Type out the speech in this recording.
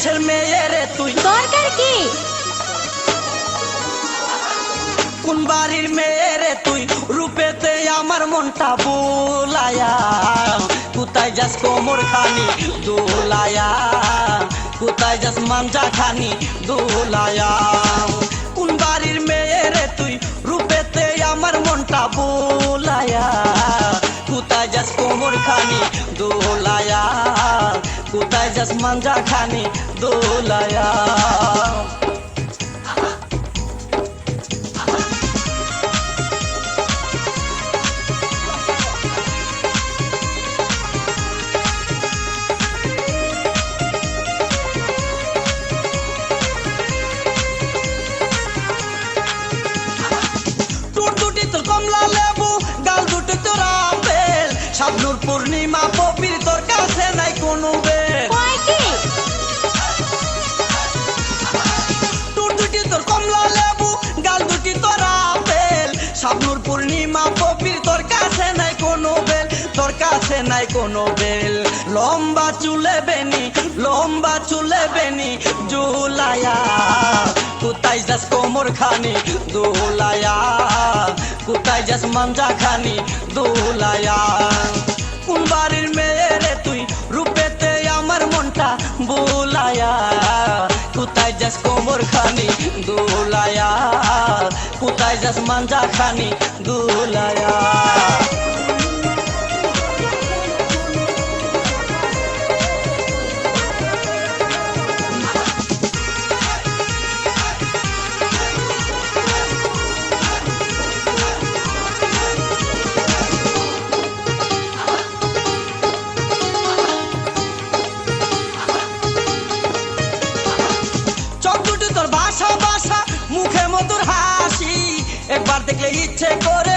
দেশের মেয়ে রে তুই দরকার কি কোন বাড়ির মেয়ে রে তুই রূপেতে আমার মনটা বুলায়া কোথায় যাস কোমর খানি দোলায়া কোথায় যাস মাঞ্জা খানি দোলায়া কোন বাড়ির মেয়ে রে তুই রূপেতে আমার মনটা বুলায়া কোথায় যাস কোমর খানি দোলায়া কোথায় যাস মাঞ্জা খানি দোলায়া কমলা লেবু গাল দুটো তোর আপেল শাবনূর পূর্ণিমা পবির তোর কাছে নাই কোনো বেল টুর দুটি তোর কমলা লেবু গাল দুটি তোর আপেল শাবনূর পূর্ণিমা পবির তোর কাছে নাই কোনো বেল তোর কাছে নাই কোনো বেল লম্বা চুলে বেনি জুলায়া কোথায় যাস কোমর খানি দোলায়া কোথায় যাস মাঞ্জা খানি দোলায়া কোন বাড়ির মেয়ে রে তুই রূপেতে আমার মনটা বুলায়া কোথায় যাস কোমর খানি দোলায়া কোথায় যাস মাঞ্জা খানি দোলায়া মুখে মধুর হাসি একবার দেখলে ইচ্ছে করে